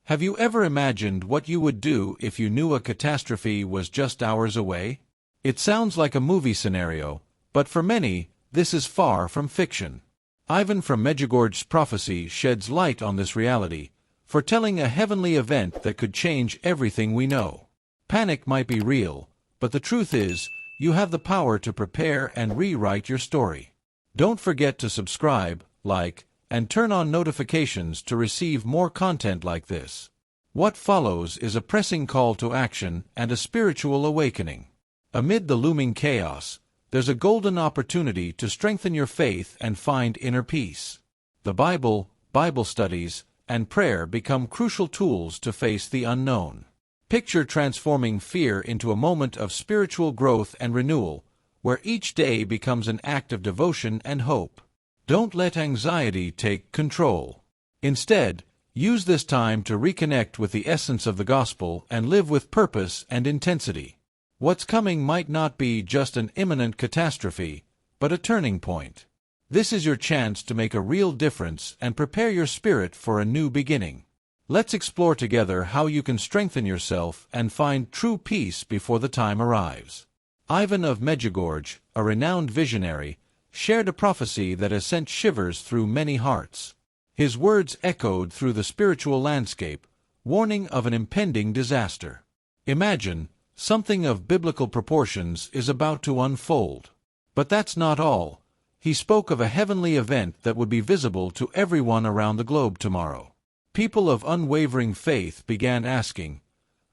Have you ever imagined what you would do if you knew a catastrophe was just hours away? It sounds like a movie scenario, but for many, this is far from fiction. Ivan from Medjugorje's prophecy sheds light on this reality, foretelling a heavenly event that could change everything we know. Panic might be real, but the truth is, you have the power to prepare and rewrite your story. Don't forget to subscribe, like, and turn on notifications to receive more content like this. What follows is a pressing call to action and a spiritual awakening. Amid the looming chaos, there's a golden opportunity to strengthen your faith and find inner peace. The Bible, Bible studies, and prayer become crucial tools to face the unknown. Picture transforming fear into a moment of spiritual growth and renewal, where each day becomes an act of devotion and hope. Don't let anxiety take control. Instead, use this time to reconnect with the essence of the gospel and live with purpose and intensity. What's coming might not be just an imminent catastrophe, but a turning point. This is your chance to make a real difference and prepare your spirit for a new beginning. Let's explore together how you can strengthen yourself and find true peace before the time arrives. Ivan of Medjugorje, a renowned visionary, shared a prophecy that has sent shivers through many hearts. His words echoed through the spiritual landscape, warning of an impending disaster. Imagine, something of biblical proportions is about to unfold. But that's not all. He spoke of a heavenly event that would be visible to everyone around the globe tomorrow. People of unwavering faith began asking,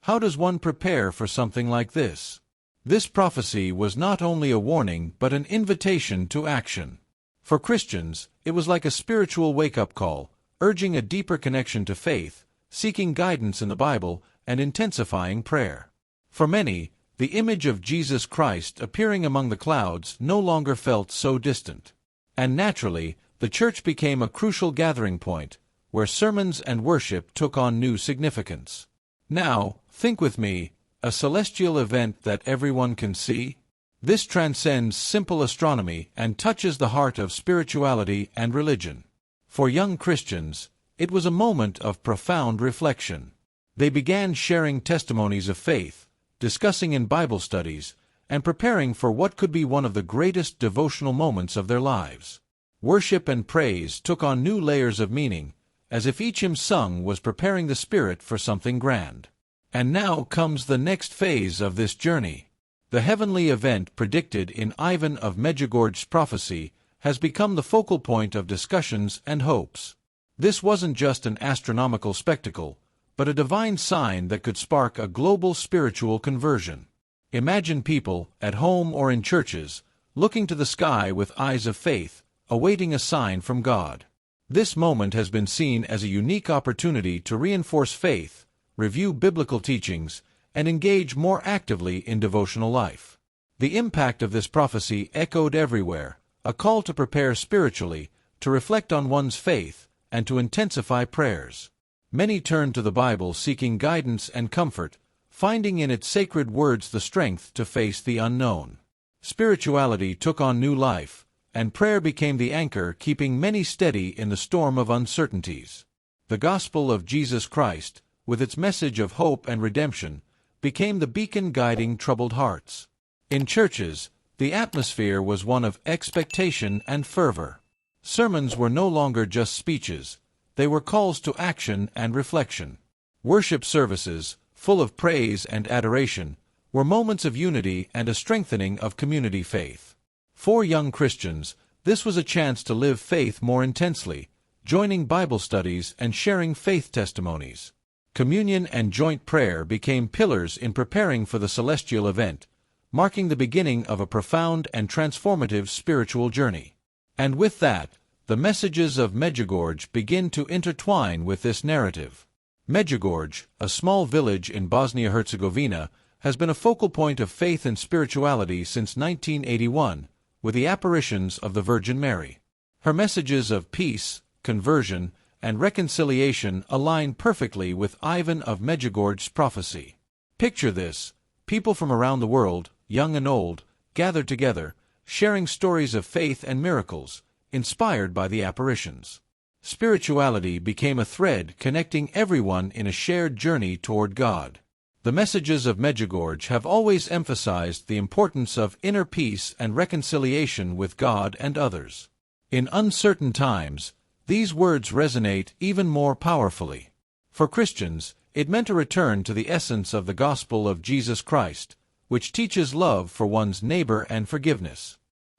how does one prepare for something like this? This prophecy was not only a warning but an invitation to action. For Christians, it was like a spiritual wake-up call, urging a deeper connection to faith, seeking guidance in the Bible, and intensifying prayer. For many, the image of Jesus Christ appearing among the clouds no longer felt so distant. And naturally, the church became a crucial gathering point, where sermons and worship took on new significance. Now, think with me, a celestial event that everyone can see? This transcends simple astronomy and touches the heart of spirituality and religion. For young Christians, it was a moment of profound reflection. They began sharing testimonies of faith, discussing in Bible studies, and preparing for what could be one of the greatest devotional moments of their lives. Worship and praise took on new layers of meaning, as if each hymn sung was preparing the spirit for something grand. And now comes the next phase of this journey. The heavenly event predicted in Ivan of Medjugorje's prophecy has become the focal point of discussions and hopes. This wasn't just an astronomical spectacle, but a divine sign that could spark a global spiritual conversion. Imagine people, at home or in churches, looking to the sky with eyes of faith, awaiting a sign from God. This moment has been seen as a unique opportunity to reinforce faith, review biblical teachings, and engage more actively in devotional life. The impact of this prophecy echoed everywhere, a call to prepare spiritually, to reflect on one's faith, and to intensify prayers. Many turned to the Bible seeking guidance and comfort, finding in its sacred words the strength to face the unknown. Spirituality took on new life, and prayer became the anchor keeping many steady in the storm of uncertainties. The gospel of Jesus Christ, with its message of hope and redemption, became the beacon guiding troubled hearts. In churches, the atmosphere was one of expectation and fervor. Sermons were no longer just speeches, they were calls to action and reflection. Worship services, full of praise and adoration, were moments of unity and a strengthening of community faith. For young Christians, this was a chance to live faith more intensely, joining Bible studies and sharing faith testimonies. Communion and joint prayer became pillars in preparing for the celestial event, marking the beginning of a profound and transformative spiritual journey. And with that, the messages of Medjugorje begin to intertwine with this narrative. Medjugorje, a small village in Bosnia-Herzegovina, has been a focal point of faith and spirituality since 1981, with the apparitions of the Virgin Mary. Her messages of peace, conversion, and reconciliation align perfectly with Ivan of Medjugorje's prophecy. Picture this: people from around the world, young and old, gathered together, sharing stories of faith and miracles, inspired by the apparitions. Spirituality became a thread connecting everyone in a shared journey toward God. The messages of Medjugorje have always emphasized the importance of inner peace and reconciliation with God and others. In uncertain times, these words resonate even more powerfully. For Christians, it meant a return to the essence of the gospel of Jesus Christ, which teaches love for one's neighbor and forgiveness.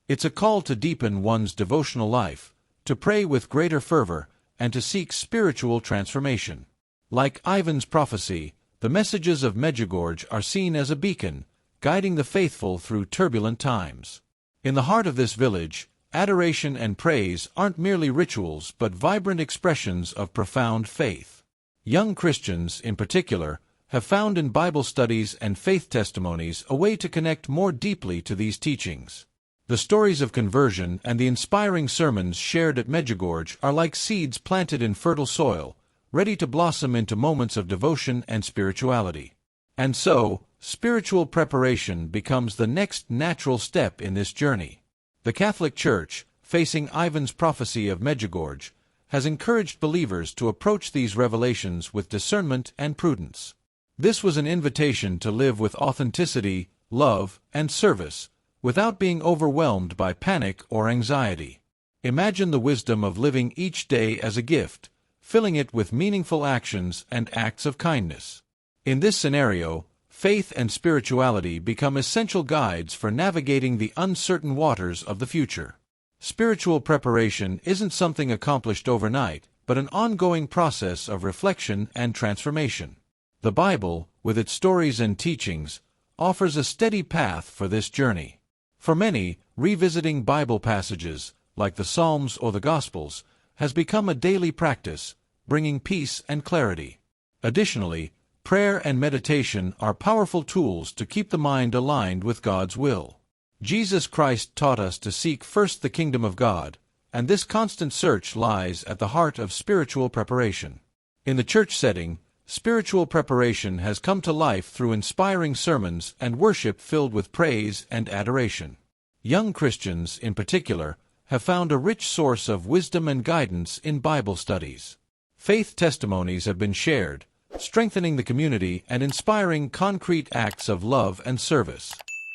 It's a call to deepen one's devotional life, to pray with greater fervor, and to seek spiritual transformation. Like Ivan's prophecy, the messages of Medjugorje are seen as a beacon, guiding the faithful through turbulent times. In the heart of this village, adoration and praise aren't merely rituals but vibrant expressions of profound faith. Young Christians, in particular, have found in Bible studies and faith testimonies a way to connect more deeply to these teachings. The stories of conversion and the inspiring sermons shared at Medjugorje are like seeds planted in fertile soil, ready to blossom into moments of devotion and spirituality. And so, spiritual preparation becomes the next natural step in this journey. The Catholic Church, facing Ivan's prophecy of Medjugorje, has encouraged believers to approach these revelations with discernment and prudence. This was an invitation to live with authenticity, love, and service, without being overwhelmed by panic or anxiety. Imagine the wisdom of living each day as a gift, filling it with meaningful actions and acts of kindness. In this scenario, faith and spirituality become essential guides for navigating the uncertain waters of the future. Spiritual preparation isn't something accomplished overnight, but an ongoing process of reflection and transformation. The Bible, with its stories and teachings, offers a steady path for this journey. For many, revisiting Bible passages, like the Psalms or the Gospels, has become a daily practice, bringing peace and clarity. Additionally, prayer and meditation are powerful tools to keep the mind aligned with God's will. Jesus Christ taught us to seek first the kingdom of God, and this constant search lies at the heart of spiritual preparation. In the church setting, spiritual preparation has come to life through inspiring sermons and worship filled with praise and adoration. Young Christians, in particular, have found a rich source of wisdom and guidance in Bible studies. Faith testimonies have been shared, strengthening the community and inspiring concrete acts of love and service.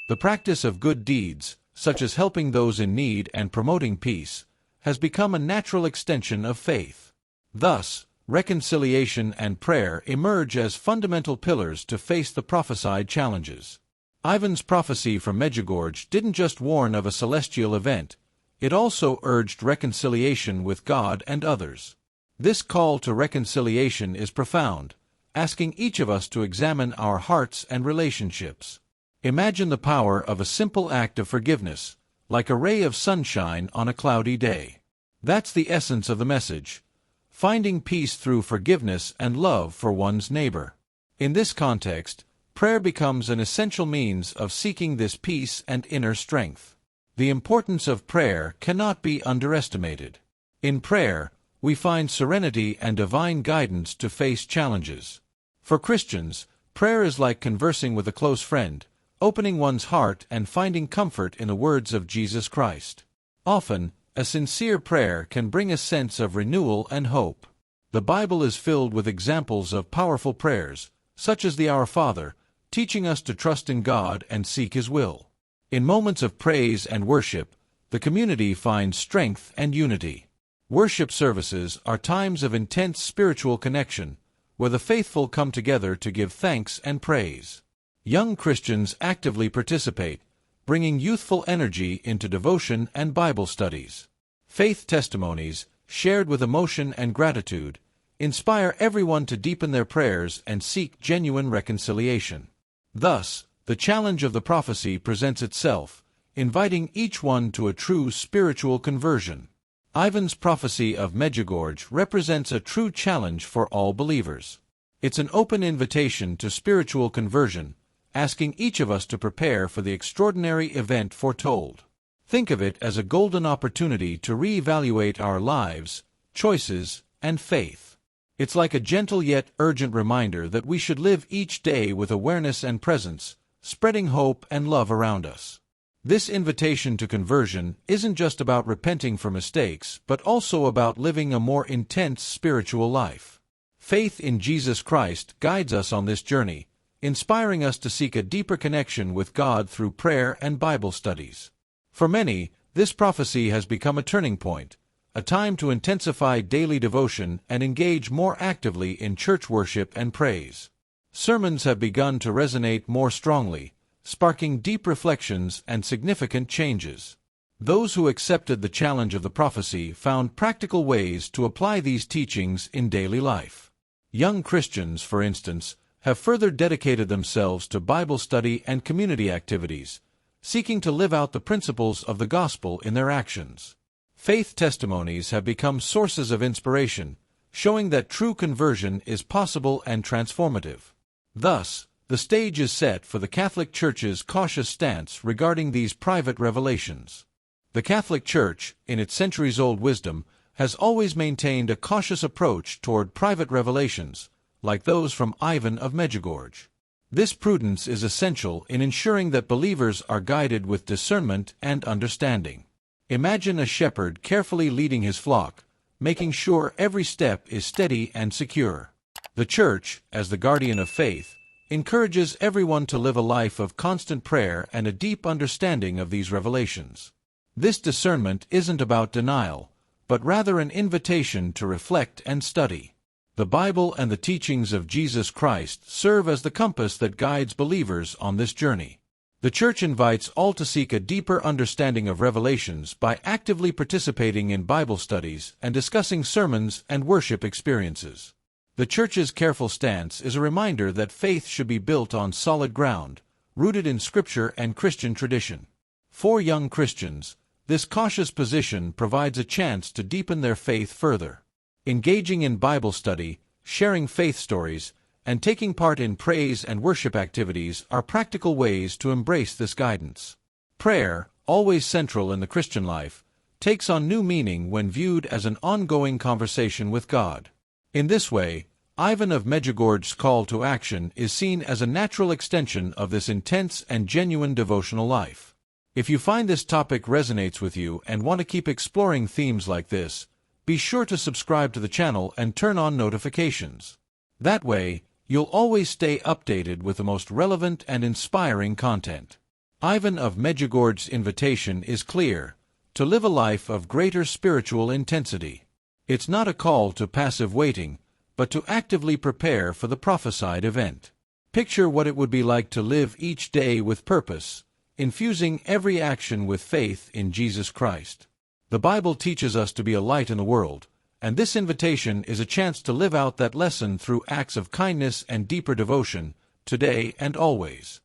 The practice of good deeds, such as helping those in need and promoting peace, has become a natural extension of faith. Thus, reconciliation and prayer emerge as fundamental pillars to face the prophesied challenges. Ivan's prophecy from Medjugorje didn't just warn of a celestial event, it also urged reconciliation with God and others. This call to reconciliation is profound, asking each of us to examine our hearts and relationships. Imagine the power of a simple act of forgiveness, like a ray of sunshine on a cloudy day. That's the essence of the message, finding peace through forgiveness and love for one's neighbor. In this context, prayer becomes an essential means of seeking this peace and inner strength. The importance of prayer cannot be underestimated. In prayer, we find serenity and divine guidance to face challenges. For Christians, prayer is like conversing with a close friend, opening one's heart and finding comfort in the words of Jesus Christ. Often, a sincere prayer can bring a sense of renewal and hope. The Bible is filled with examples of powerful prayers, such as the Our Father, teaching us to trust in God and seek His will. In moments of praise and worship, the community finds strength and unity. Worship services are times of intense spiritual connection, where the faithful come together to give thanks and praise. Young Christians actively participate, bringing youthful energy into devotion and Bible studies. Faith testimonies, shared with emotion and gratitude, inspire everyone to deepen their prayers and seek genuine reconciliation. Thus, the challenge of the prophecy presents itself, inviting each one to a true spiritual conversion. Ivan's prophecy of Medjugorje represents a true challenge for all believers. It's an open invitation to spiritual conversion, asking each of us to prepare for the extraordinary event foretold. Think of it as a golden opportunity to reevaluate our lives, choices, and faith. It's like a gentle yet urgent reminder that we should live each day with awareness and presence, spreading hope and love around us. This invitation to conversion isn't just about repenting for mistakes, but also about living a more intense spiritual life. Faith in Jesus Christ guides us on this journey, inspiring us to seek a deeper connection with God through prayer and Bible studies. For many, this prophecy has become a turning point, a time to intensify daily devotion and engage more actively in church worship and praise. Sermons have begun to resonate more strongly, sparking deep reflections and significant changes. Those who accepted the challenge of the prophecy found practical ways to apply these teachings in daily life. Young Christians, for instance, have further dedicated themselves to Bible study and community activities, seeking to live out the principles of the gospel in their actions. Faith testimonies have become sources of inspiration, showing that true conversion is possible and transformative. Thus, the stage is set for the Catholic Church's cautious stance regarding these private revelations. The Catholic Church, in its centuries-old wisdom, has always maintained a cautious approach toward private revelations, like those from Ivan of Medjugorje. This prudence is essential in ensuring that believers are guided with discernment and understanding. Imagine a shepherd carefully leading his flock, making sure every step is steady and secure. The Church, as the guardian of faith, encourages everyone to live a life of constant prayer and a deep understanding of these revelations. This discernment isn't about denial, but rather an invitation to reflect and study. The Bible and the teachings of Jesus Christ serve as the compass that guides believers on this journey. The Church invites all to seek a deeper understanding of revelations by actively participating in Bible studies and discussing sermons and worship experiences. The Church's careful stance is a reminder that faith should be built on solid ground, rooted in Scripture and Christian tradition. For young Christians, this cautious position provides a chance to deepen their faith further. Engaging in Bible study, sharing faith stories, and taking part in praise and worship activities are practical ways to embrace this guidance. Prayer, always central in the Christian life, takes on new meaning when viewed as an ongoing conversation with God. In this way, Ivan of Medjugorje's call to action is seen as a natural extension of this intense and genuine devotional life. If you find this topic resonates with you and want to keep exploring themes like this, be sure to subscribe to the channel and turn on notifications. That way, you'll always stay updated with the most relevant and inspiring content. Ivan of Medjugorje's invitation is clear: to live a life of greater spiritual intensity. It's not a call to passive waiting, but to actively prepare for the prophesied event. Picture what it would be like to live each day with purpose, infusing every action with faith in Jesus Christ. The Bible teaches us to be a light in the world, and this invitation is a chance to live out that lesson through acts of kindness and deeper devotion, today and always.